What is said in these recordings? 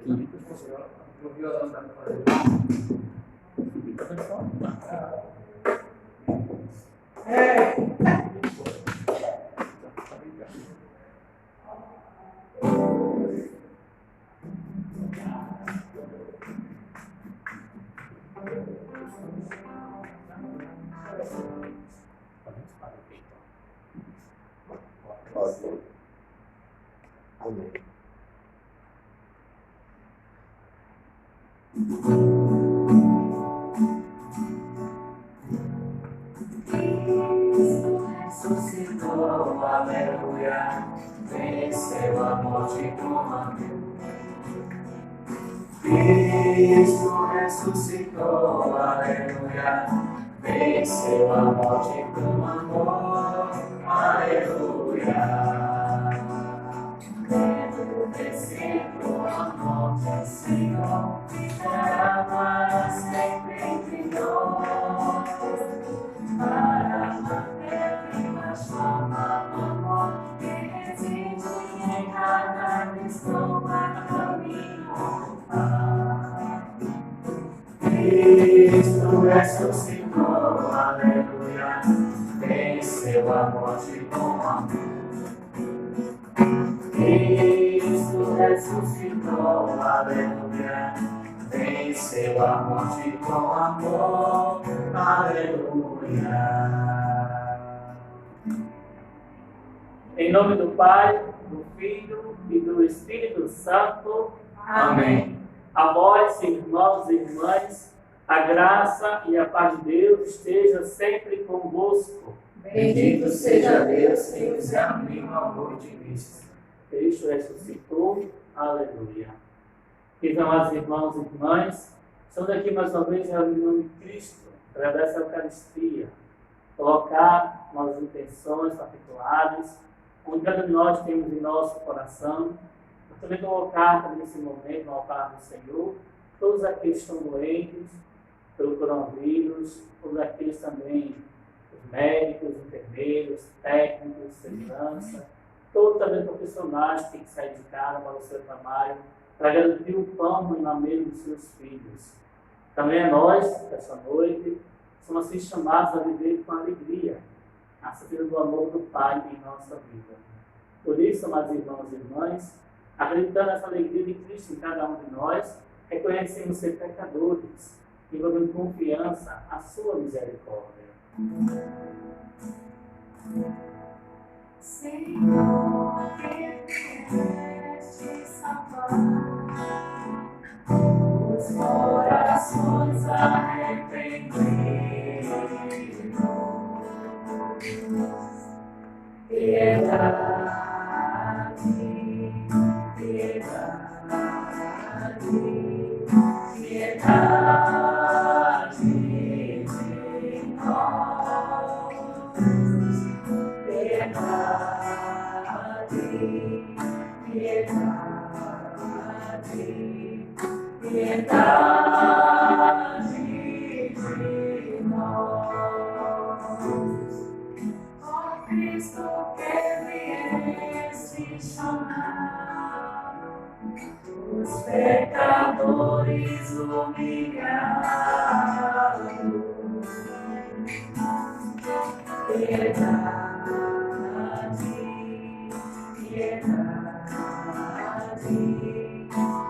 O violão dá para fazer. Amém. Cristo ressuscitou, aleluia, venceu a morte com amor. Cristo ressuscitou, aleluia, venceu a morte com amor, aleluia. Tendo vencido a morte, Senhor, ficará para sempre entre nós. Para manter viva a chama do amor que reside em cada cristão a caminho do Pai. Cristo ressuscitou, aleluia, venceu a morte com amor. Cristo ressuscitou, aleluia, venceu a morte com amor, aleluia. Em nome do Pai, do Filho e do Espírito Santo. Amém. A vós, irmãos e irmãs, a graça e a paz de Deus esteja sempre convosco. Bendito seja Deus que nos reuniu no amor de Cristo. Cristo ressuscitou. Aleluia. Então, as irmãos e irmãs, estamos aqui mais uma vez reunidos em nome de Cristo, através da Eucaristia. Colocar nossas intenções particulares, onde cada um de nós temos em nosso coração, mas também colocar também nesse momento no altar do Senhor, todos aqueles que estão doentes pelo coronavírus, todos aqueles também, os médicos, enfermeiros, técnicos, segurança, todos também profissionais que têm que sair de casa para o seu trabalho, para garantir o pão na mesa dos seus filhos. Também a nós, essa noite, somos assim chamados a viver com alegria, a certeza do amor do Pai em nossa vida. Por isso, amados irmãos e irmãs, acreditando nessa alegria de Cristo em cada um de nós, reconhecemos ser pecadores, envolvendo confiança a sua misericórdia. Senhor, que quiseste salvar os corações arrependidos, piedade, piedade, piedade de nós, piedade, piedade, piedade de nós. Ó Cristo, que vieste chamar os pecadores humilhados, piedade, piedade,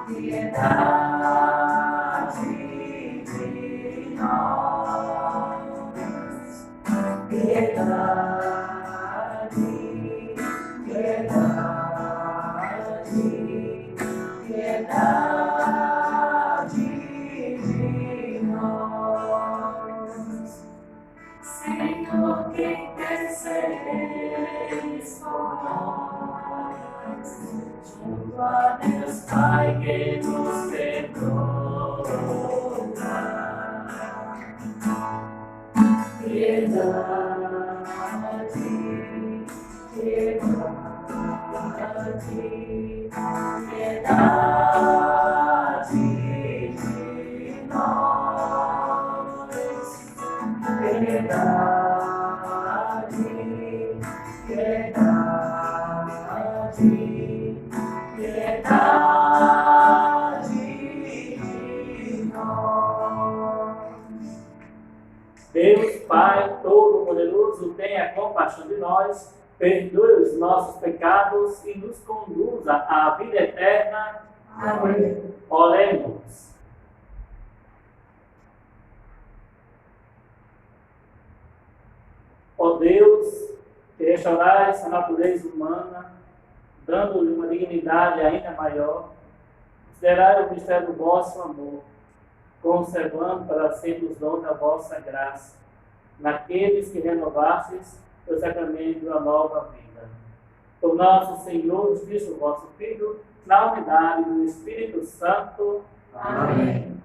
piedade de nós, piedade, piedade, piedade de nós. Senhor, que intercedes por nós, junto a Deus Pai que nos perdoa. Piedade, piedade, piedade de nós, piedade, piedade, piedade Todo-Poderoso, tenha compaixão de nós, perdoe os nossos pecados e nos conduza à vida eterna. Amém. Oremos. Ó Deus, que restaurais a natureza humana, dando-lhe uma dignidade ainda maior, considerai o mistério do vosso amor, conservando para sempre os dons da vossa graça, naqueles que renovastes o sacramento da nova vida. Por nosso Senhor Cristo, vosso Filho, na unidade do Espírito Santo. Amém.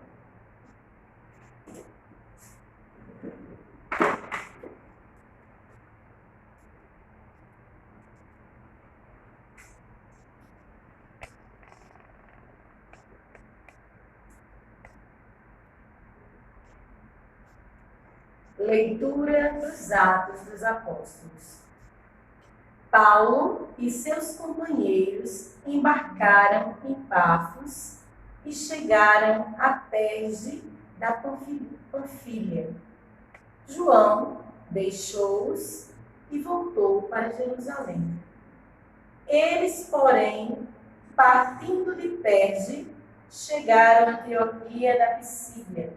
Leitura dos Atos dos Apóstolos. Paulo e seus companheiros embarcaram em Pafos e chegaram a Perge da Panfilha. João deixou-os e voltou para Jerusalém. Eles, porém, partindo de Perge, chegaram a Antioquia da Pisídia.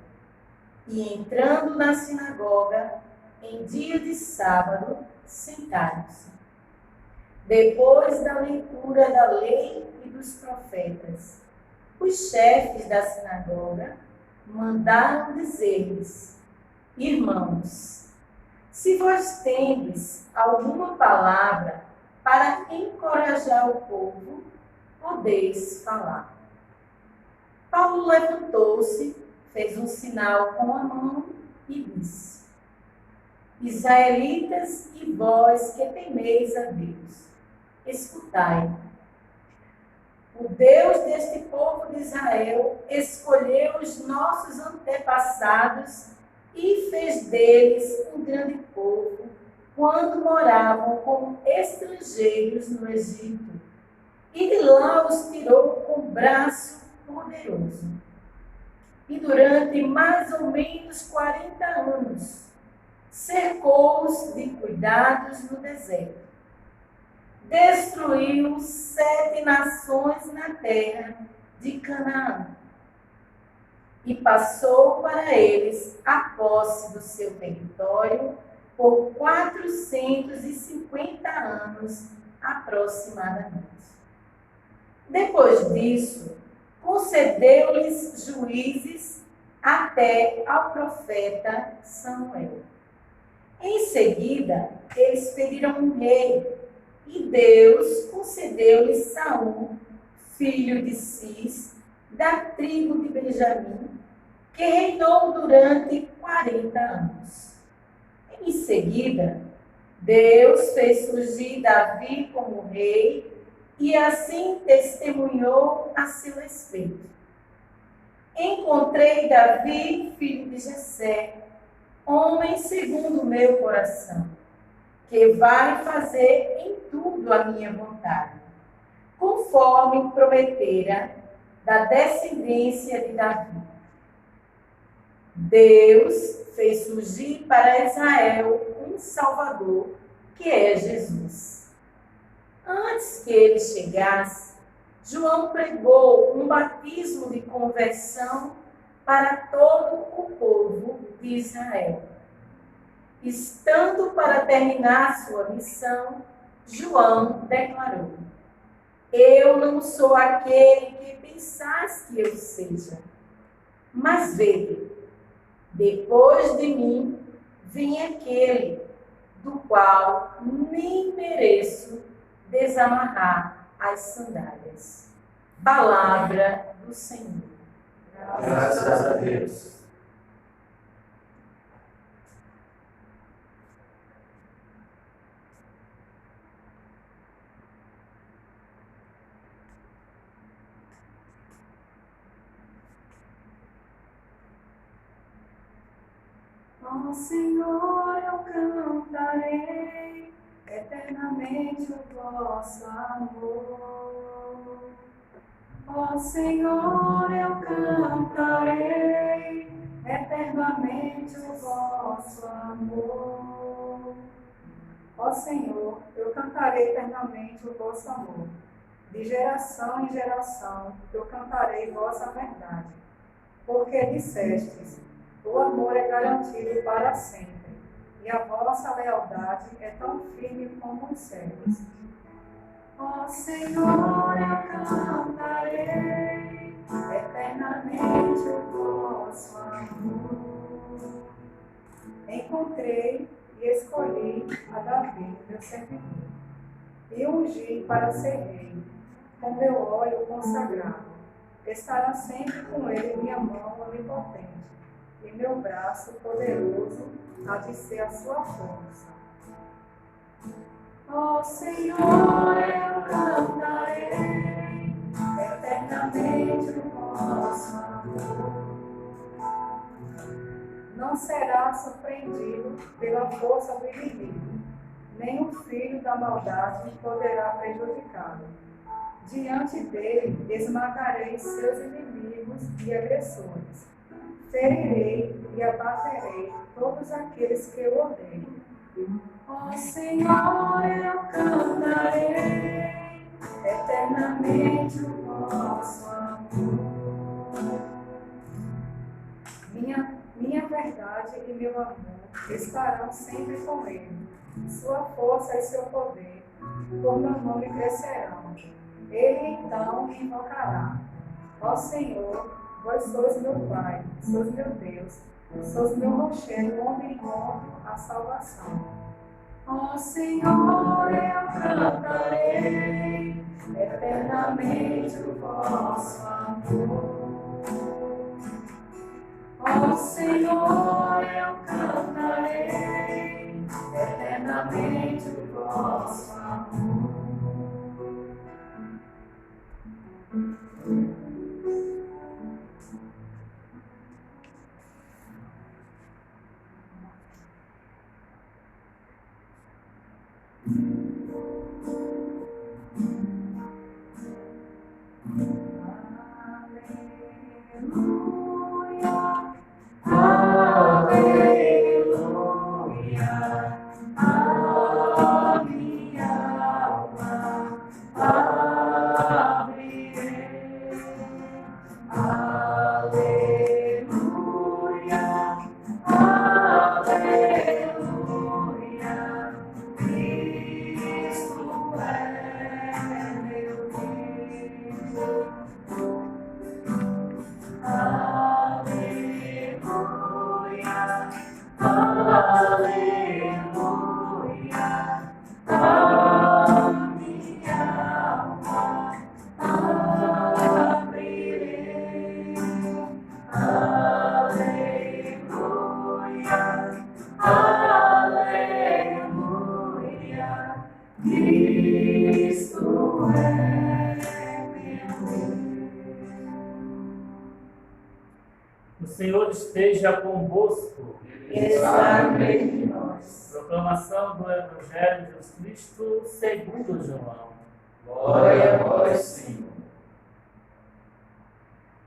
E entrando na sinagoga, em dia de sábado, sentaram-se. Depois da leitura da lei e dos profetas, os chefes da sinagoga mandaram dizer-lhes: Irmãos, se vós tendes alguma palavra para encorajar o povo, podeis falar. Paulo levantou-se, fez um sinal com a mão e disse: Israelitas e vós que temeis a Deus, escutai. O Deus deste povo de Israel escolheu os nossos antepassados e fez deles um grande povo quando moravam como estrangeiros no Egito. E de lá os tirou com braço poderoso. E durante mais ou menos 40 anos, cercou-os de cuidados no deserto. Destruiu 7 nações na terra de Canaã. E passou para eles a posse do seu território por 450 anos aproximadamente. Depois disso, concedeu-lhes juízes até ao profeta Samuel. Em seguida, eles pediram um rei, e Deus concedeu-lhes Saul, filho de Cis, da tribo de Benjamim, que reinou durante 40 anos. Em seguida, Deus fez surgir Davi como rei, e assim testemunhou a seu respeito. Encontrei Davi, filho de Jessé, homem segundo o meu coração, que vai fazer em tudo a minha vontade, conforme prometera da descendência de Davi. Deus fez surgir para Israel um Salvador, que é Jesus. Antes que ele chegasse, João pregou um batismo de conversão para todo o povo de Israel. Estando para terminar sua missão, João declarou: Eu não sou aquele que pensais que eu seja, mas vede, depois de mim vem aquele do qual nem mereço desamarrar as sandálias. Palavra do Senhor. Graças a Deus. Ó Senhor, eu cantarei eternamente o vosso amor. Ó Senhor, eu cantarei eternamente o vosso amor. Ó Senhor, eu cantarei eternamente o vosso amor. De geração em geração eu cantarei vossa verdade. Porque dissestes, o amor é garantido para sempre, e a vossa lealdade é tão firme como os céus. Ó Senhor, eu cantarei eternamente o vosso amor. Encontrei e escolhi a Davi, meu servidor, e ungi para ser rei, com meu óleo consagrado. Estará sempre com ele minha mão onipotente, e meu braço poderoso há de ser a sua força. Ó Senhor, eu cantarei eternamente o vosso amor. Não será surpreendido pela força do inimigo, nem o filho da maldade poderá prejudicá-lo. Diante dele esmagarei seus inimigos e agressores. Ferirei e abaterei todos aqueles que eu odeio. Ó Senhor, eu cantarei eternamente o vosso amor. Minha verdade e meu amor estarão sempre com ele. Sua força e seu poder por meu nome crescerão. Ele então me invocará. Ó Senhor, vós sois meu Pai, sois meu Deus, sois meu rochedo onde encontro a salvação. Ó Senhor, eu cantarei eternamente o vosso amor. Ó Senhor, eu cantarei eternamente o vosso amor. O Senhor esteja convosco. Está no meio de nós. Proclamação do Evangelho de Jesus Cristo segundo João. Glória a vós, Senhor.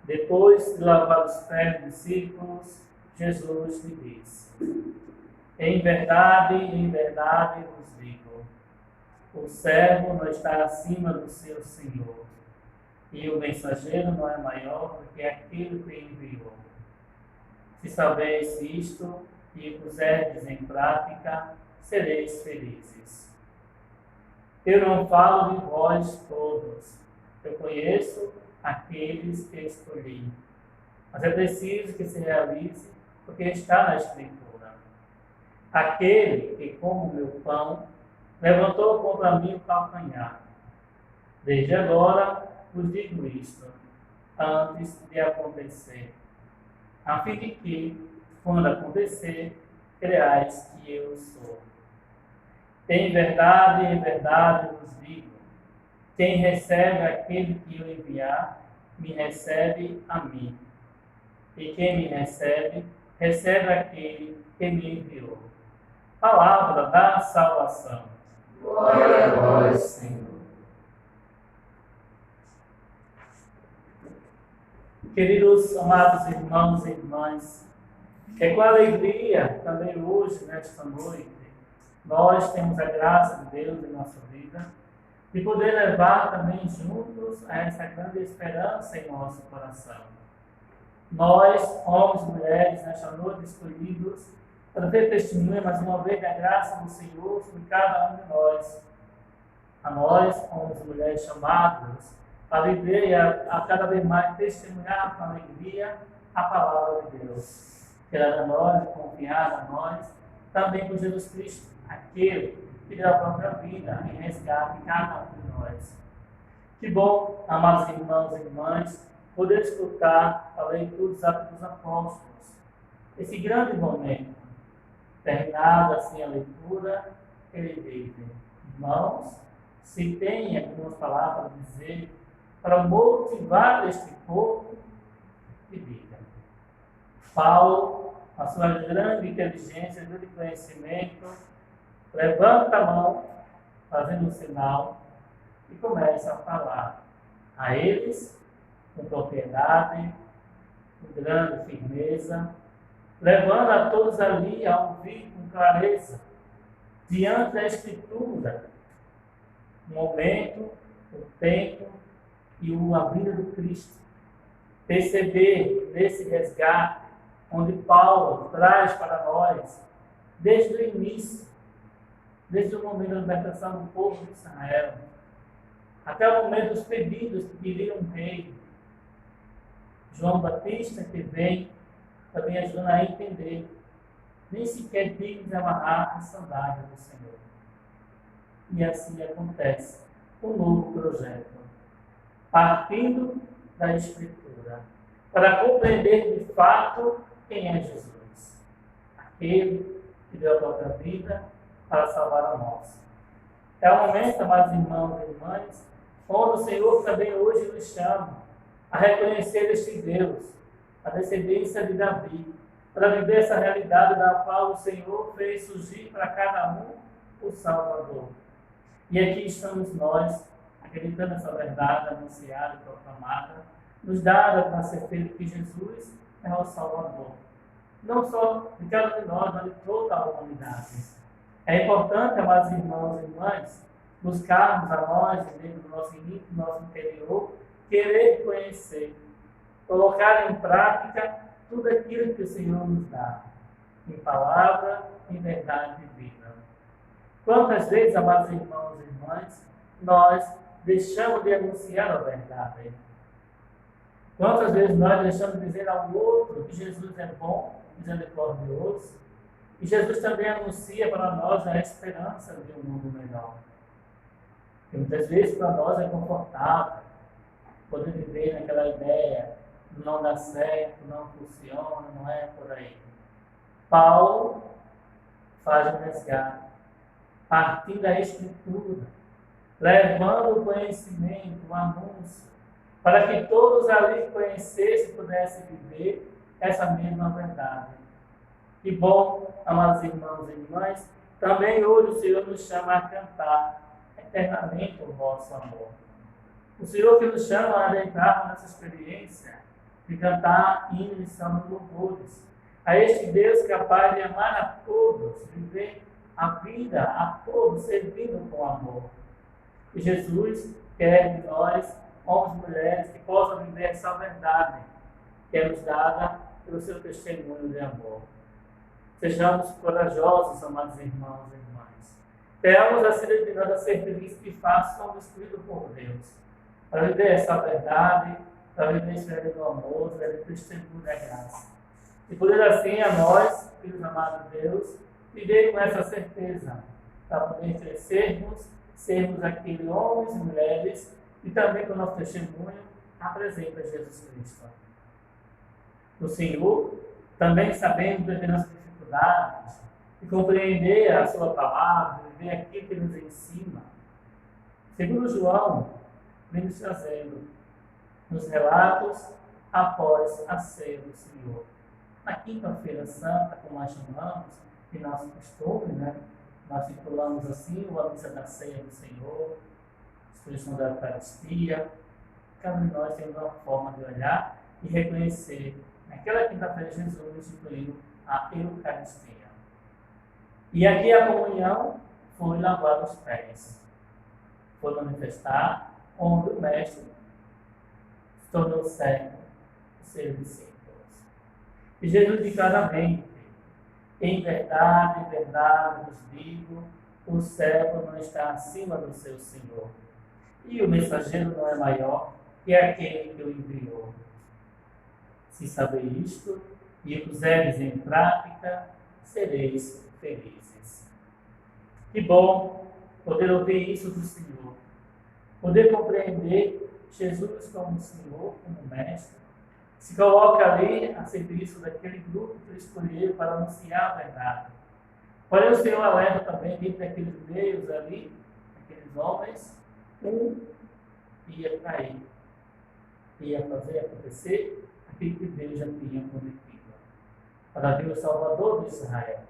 Depois de lavar os pés dos discípulos, Jesus lhe disse: em verdade vos digo, o servo não está acima do seu senhor, e o mensageiro não é maior do que aquele que enviou. Se sabeis isto e puserdes em prática, sereis felizes. Eu não falo de vós todos, eu conheço aqueles que escolhi, mas é preciso que se realize o que está na Escritura. Aquele que come o meu pão levantou contra mim o calcanhar. Desde agora vos digo isto, antes de acontecer, a fim de que, quando acontecer, creais que eu sou. Em verdade vos digo, quem recebe aquele que eu enviar, me recebe a mim. E quem me recebe, recebe aquele que me enviou. Palavra da salvação. Glória a vós, Senhor. Queridos amados irmãos e irmãs, é com alegria também hoje, nesta noite, nós temos a graça de Deus em nossa vida, de poder levar também juntos a essa grande esperança em nosso coração. Nós, homens e mulheres, nesta noite escolhidos, para ter testemunho mais uma vez da graça do Senhor sobre cada um de nós. A nós, homens e mulheres chamados, a viver e a cada vez mais testemunhar com alegria a palavra de Deus. Querer a nós e confiar a nós, também por Jesus Cristo, aquele que deu a própria vida em resgate cada um de nós. Que bom, amados irmãos e irmãs, poder escutar a leitura dos Atos dos Apóstolos. Esse grande momento, terminada assim a leitura, ele diz: irmãos, se tem algumas palavras a dizer para motivar este povo, que diga. Paulo, a sua grande inteligência, grande conhecimento, levanta a mão, fazendo um sinal, e começa a falar a eles com propriedade, com grande firmeza, levando a todos ali a ouvir com clareza, diante da Escritura, o momento, o tempo e a vida do Cristo. Perceber nesse resgate, onde Paulo traz para nós, desde o início, desde o momento da libertação do povo de Israel, até o momento dos pedidos que queriam um rei. João Batista, que vem, também ajudando a entender, nem sequer digno de amarrar a sandália do Senhor. E assim acontece um novo projeto, partindo da Escritura, para compreender de fato quem é Jesus, aquele que deu a própria vida para salvar a nós. É o momento, amados irmãos e irmãs, onde o Senhor também hoje nos chama a reconhecer este Deus, a descendência de Davi, para viver essa realidade da qual o Senhor fez surgir para cada um o Salvador. E aqui estamos nós, acreditando nessa verdade anunciada e proclamada, nos dada para ser feito que Jesus é o Salvador. Não só de cada de nós, mas de toda a humanidade. É importante, amados irmãos e irmãs, buscarmos a nós, dentro do nosso íntimo, do nosso interior, querer conhecer, colocar em prática tudo aquilo que o Senhor nos dá, em palavra, em verdade e vida. Quantas vezes, amados irmãos e irmãs, nós deixamos de anunciar a verdade? Quantas vezes nós deixamos de dizer ao outro que Jesus é bom, misericordioso, e Jesus também anuncia para nós a esperança de um mundo melhor? E muitas vezes para nós é confortável poder viver naquela ideia, não dá certo, não funciona, não é por aí. Paulo faz um resgate, partindo da Escritura, levando o conhecimento, o anúncio, para que todos ali conhecessem e pudessem viver essa mesma verdade. Que bom, amados irmãos e irmãs, também hoje o Senhor nos chama a cantar eternamente o vosso amor. O Senhor que nos chama a adentrar nessa experiência de cantar hinos e salmos de louvores a este Deus capaz de amar a todos, viver a vida a todos, servindo com amor. E Jesus quer de nós, homens e mulheres, que possam viver essa verdade que é nos dada pelo seu testemunho de amor. Sejamos corajosos, amados irmãos e irmãs. Tenhamos a de nós a certeza que faço somos escolhidos por Deus, para viver essa verdade, para viver esse verdadeiro amor, esse verdadeiro testemunho da graça. E poder assim a nós, filhos amados de Deus, viver com essa certeza, para poder crescermos, sermos aqueles homens e mulheres, e também com o nosso testemunho apresenta Jesus Cristo. O Senhor, também sabendo das nossas dificuldades, e compreender a sua palavra, viver aquilo que nos ensina. Segundo João, vem nos trazendo nos relatos após a ceia do Senhor. Na Quinta-feira Santa, como nós chamamos, de nosso costume, né? Nós titulamos assim a Missa da Ceia do Senhor, a expressão da Eucaristia. Cada um de nós tem uma forma de olhar e reconhecer. Naquela quinta-feira, Jesus instituiu a Eucaristia. E aqui a comunhão foi lavar os pés. Foi manifestar onde o mestre se tornou cego de seus discípulos. E Jesus diz claramente: em verdade, vos digo, o servo não está acima do seu senhor, e o mensageiro não é maior que aquele que o enviou. Se saber isto e o puseres em prática, sereis felizes. Que bom poder ouvir isso do Senhor, poder compreender Jesus como Senhor, como Mestre, se coloca ali a serviço daquele grupo que ele escolheu para anunciar a verdade. Porém, o Senhor alerta também, dentro daqueles meios ali, aqueles homens, ia trair, ia fazer acontecer aquilo que Deus já tinha prometido. Para ver o Salvador de Israel,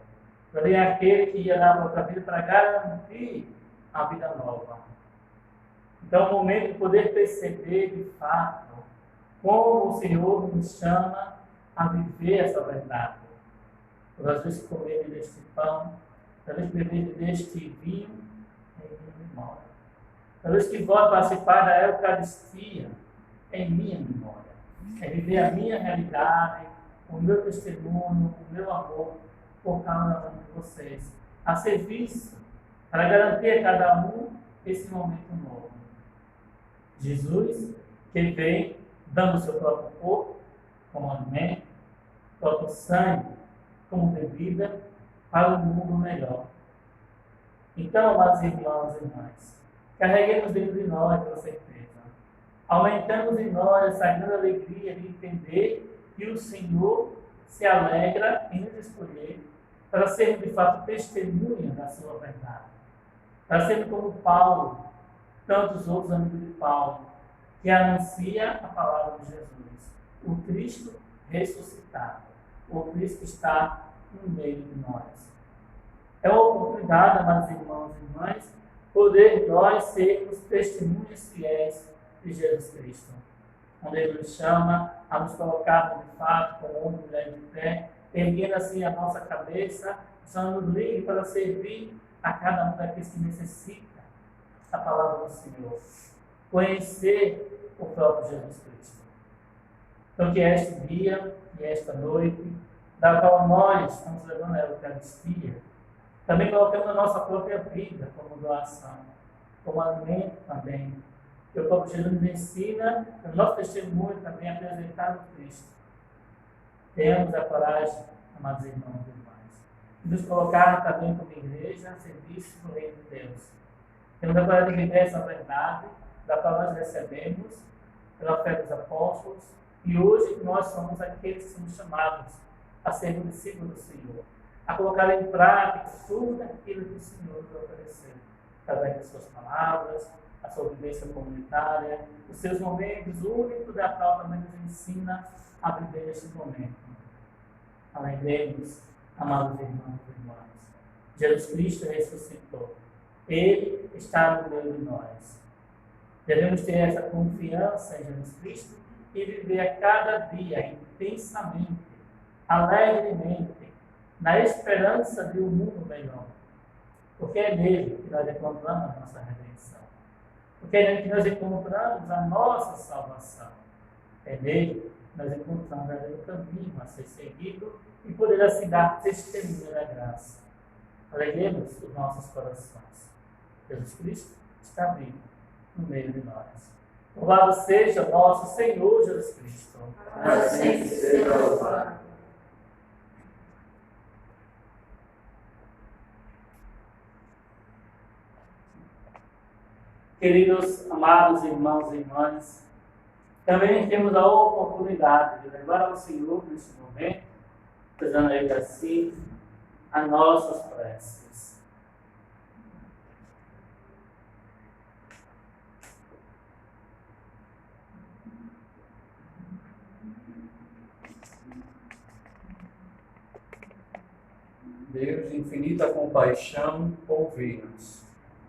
para ver aquele que ia dar outra vida para garantir a vida nova. Então, é o momento de poder perceber de fato como o Senhor nos chama a viver essa verdade. Às vezes comer deste pão, às vezes beber deste vinho em minha memória. Às vezes que vou participar da Eucaristia em minha memória. É viver a minha realidade, o meu testemunho, o meu amor por cada um de vocês. A serviço, para garantir a cada um esse momento novo. Jesus, que vem dando o seu próprio corpo como alimento, o próprio sangue como bebida para um mundo melhor. Então, amados irmãos e irmãs, carreguemos dentro de nós essa certeza. Aumentamos em nós essa grande alegria de entender que o Senhor se alegra em nos escolher para sermos de fato testemunha da sua verdade. Para sermos como Paulo, tantos outros amigos de Paulo, que anuncia a palavra de Jesus. O Cristo ressuscitado. O Cristo está no meio de nós. É uma oportunidade, amados irmãos e irmãs, poder nós sermos testemunhas fiéis de Jesus Cristo. Onde Ele nos chama a nos colocarmos de fato como homem e mulher de pé, erguendo assim a nossa cabeça, estando livre para servir a cada um daqueles que necessita a palavra do Senhor. Conhecer o próprio Jesus Cristo. Então, que este dia e esta noite, da qual nós estamos levando a Eucaristia, também colocamos a nossa própria vida como doação, como alimento também. Que o próprio Jesus nos ensina, no nosso testemunho também, a apresentar o Cristo. Tenhamos a coragem, amados irmãos e irmãs, de nos colocar também como igreja a serviço do Reino de Deus. Temos a coragem de viver essa verdade, da qual nós recebemos pela fé dos apóstolos, e hoje nós somos aqueles que somos chamados a ser um discípulo do Senhor, a colocar em prática tudo aquilo que o Senhor nos ofereceu, através das suas palavras, a sua vivência comunitária, os seus momentos únicos, da qual também nos ensina a viver neste momento. Alegremos, amados irmãos e irmãs, Jesus Cristo ressuscitou. Ele está no meio de nós. Devemos ter essa confiança em Jesus Cristo e viver a cada dia intensamente, alegremente, na esperança de um mundo melhor. Porque é nele que nós encontramos a nossa redenção. Porque é nele que nós encontramos a nossa salvação. É nele que nós encontramos o caminho a ser seguido e poder assim dar testemunho da graça. Alegremos os nossos corações. Jesus Cristo está vivo no meio de nós. Louvado seja o nosso Senhor Jesus Cristo. Para sempre seja louvado. Queridos, amados irmãos e irmãs, também temos a oportunidade de levar ao Senhor neste momento, fazendo ele assim, as nossas preces. Deus de infinita compaixão, ouvi-nos.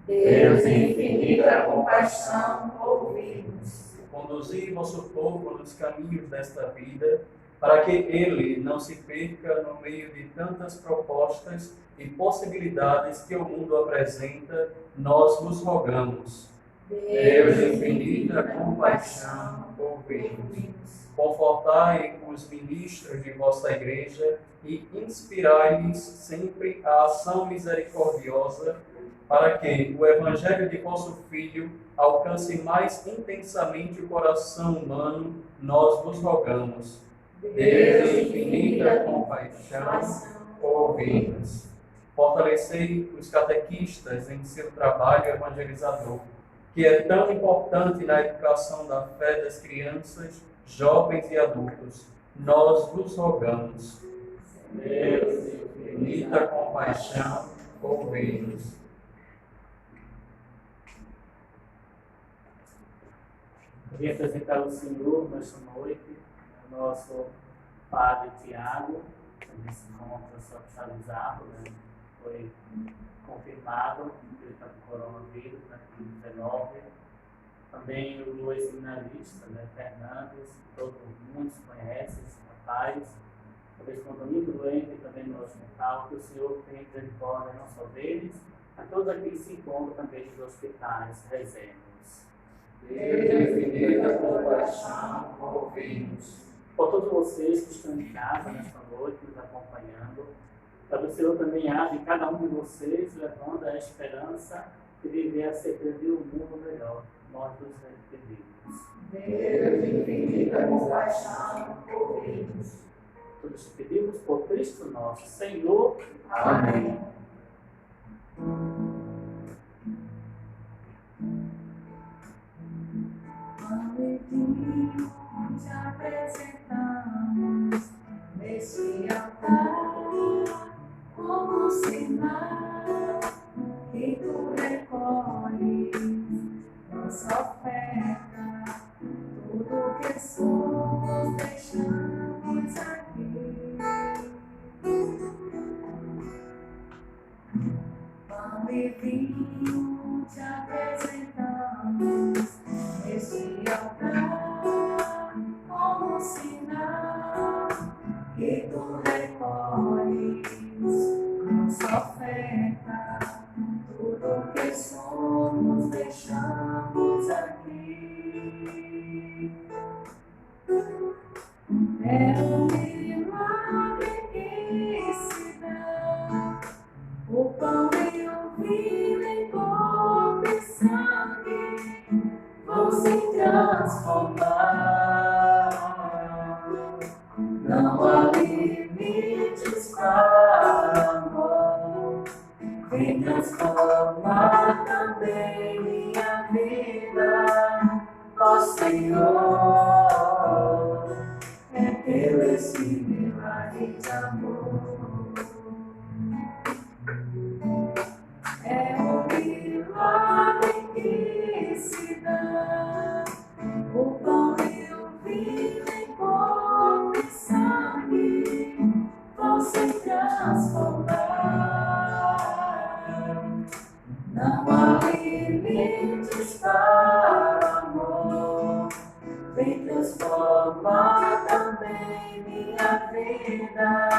Deus de infinita compaixão, ouvi-nos. Conduzi vosso povo nos caminhos desta vida para que ele não se perca no meio de tantas propostas e possibilidades que o mundo apresenta, nós vos rogamos. Deus de infinita compaixão, ouvi-nos. Confortai os ministros de vossa Igreja e inspirai-lhes sempre a ação misericordiosa, para que o Evangelho de vosso Filho alcance mais intensamente o coração humano, nós vos rogamos. Deus de infinita compaixão, ouvi-nos. Fortalecei os catequistas em seu trabalho evangelizador, que é tão importante na educação da fé das crianças, jovens e adultos. Nós vos rogamos. Deus de infinita compaixão, ouvi-nos. Queria apresentar ao Senhor nesta noite o nosso Padre Tiago, que se encontra hospitalizado, né? Foi confirmado que ele está com coronavírus, né? Covid-19. Também o ex-seminarista, né? Fernandes, todo mundo conhece esse rapaz. Talvez quando muito doente também no hospital, que o Senhor tem misericórdia não só deles, a todos aqueles que se encontram também nos hospitais, rezemos. Deus de infinita compaixão, ouvi-nos. Por todos vocês que estão em casa nesta noite, nos acompanhando, para que o Senhor também haja em cada um de vocês, levando a esperança de viver a certeza de um mundo melhor. Nós nos pedimos. Deus de infinita compaixão, ouvi-nos. Todos pedimos por Cristo nosso Senhor. Amém. Te apresentamos neste altar como sinal que tu recolhes nossa oferta, tudo que somos deixamos aqui. Pão e vinho te apresentamos neste altar como sinal que tu recolhes nossa oferta, tudo que somos deixamos aqui. É um milagre que se dá, o pão e o vinho em corpo e sangue vão se transformar. Não há limites para amor, vem transformar também minha vida, ó Senhor. É teu esse milagre de amor. É um milagre que se dá, o pão e o vinho em corpo e sangue vão se transformar. Não há limites para amor, vem transformar também minha vida,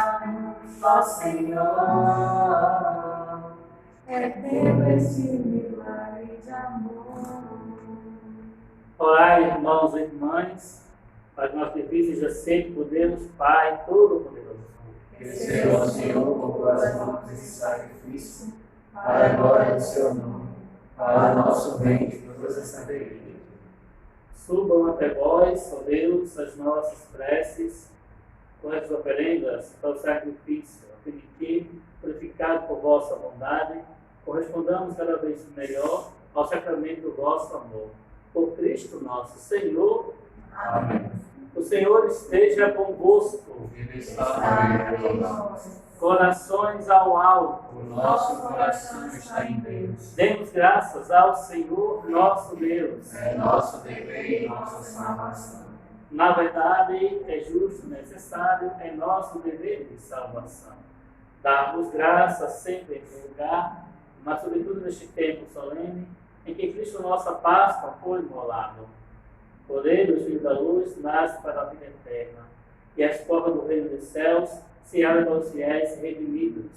ó Senhor. É teu esse milagre de amor. Orai, irmãos e irmãs, para que nós difíceis sempre podemos, Pai Todo-Poderoso. Receba o Senhor por tuas mãos esse sacrifício, para a glória do seu nome, para nosso bem e por toda a Santa Igreja. Subam até vós, ó Deus, as nossas preces, com as oferendas para o sacrifício, a fim de que, purificado por vossa bondade, correspondamos cada vez melhor ao sacramento do vosso amor. Por Cristo nosso Senhor. Amém. O Senhor esteja convosco. Ele está em nós. Corações ao alto. O nosso coração está em Deus. Demos graças ao Senhor nosso Deus. É nosso dever e nossa salvação. Na verdade, é justo e necessário, é nosso dever de salvação. Dar-vos graças sempre em todo lugar, mas sobretudo neste tempo solene, em que Cristo, nossa Páscoa, foi imolado. Por ele, o Filho da Luz, nasce para a vida eterna. e as portas do reino dos céus se abrem para os fiéis redimidos.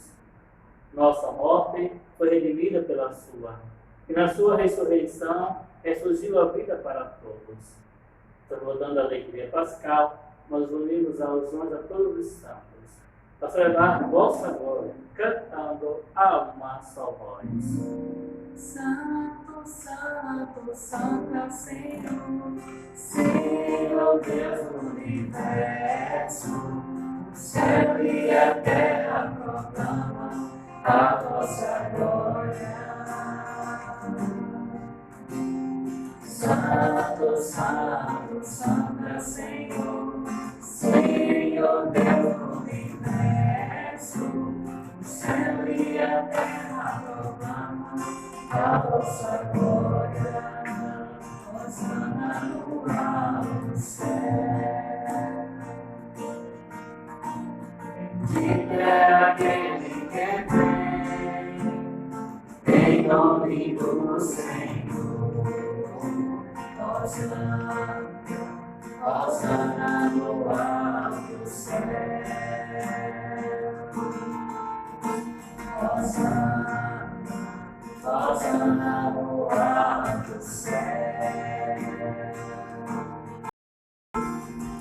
Nossa morte foi redimida pela sua, e na sua ressurreição ressurgiu a vida para todos. Transbordando a alegria pascal, nós unimos aos dons a todos os santos, para celebrar vossa glória, cantando a uma só voz. Santo, Santo, Santo é o Senhor, Senhor Deus do universo. O céu e a terra proclamam a vossa glória. Santo, Santo, Santo é o Senhor, Senhor Deus do universo. O céu e a terra proclamam a vossa glória. Hosana no alto céu. Bendito é aquele que vem em nome do Senhor. Hosana, Hosana no alto céu. Hosana, Hosana no alto céu.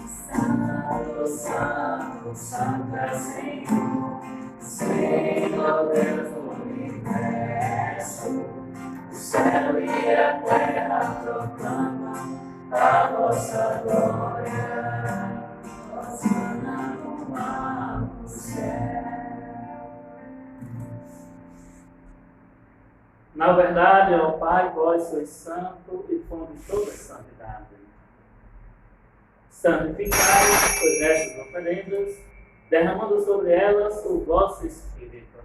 Santo, Santo, Santo é o Senhor, Senhor Deus do universo. O céu e a terra proclamam a vossa glória. Hosana no alto céu. Na verdade, ó Pai, vós sois santo e fonte de toda santidade. Santificai, pois estas oferendas, derramando sobre elas o vosso Espírito,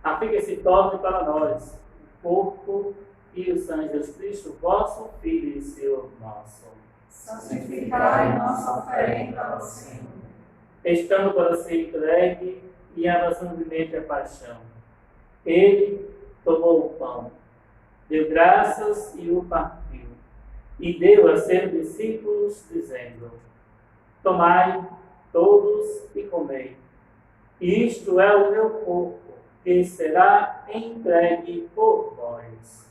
a fim que se torne para nós o corpo e o sangue de Jesus Cristo, vosso Filho e Senhor nosso. Santificai nossa oferenda ao Senhor. Estando para ser entregue e abraçando de mente a paixão, ele tomou o pão, deu graças e o partiu, e deu a seus discípulos, dizendo: tomai todos e comei, isto é o meu corpo, que será entregue por vós.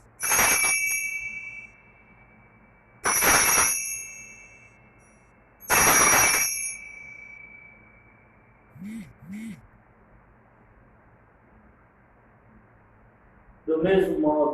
Do mesmo modo,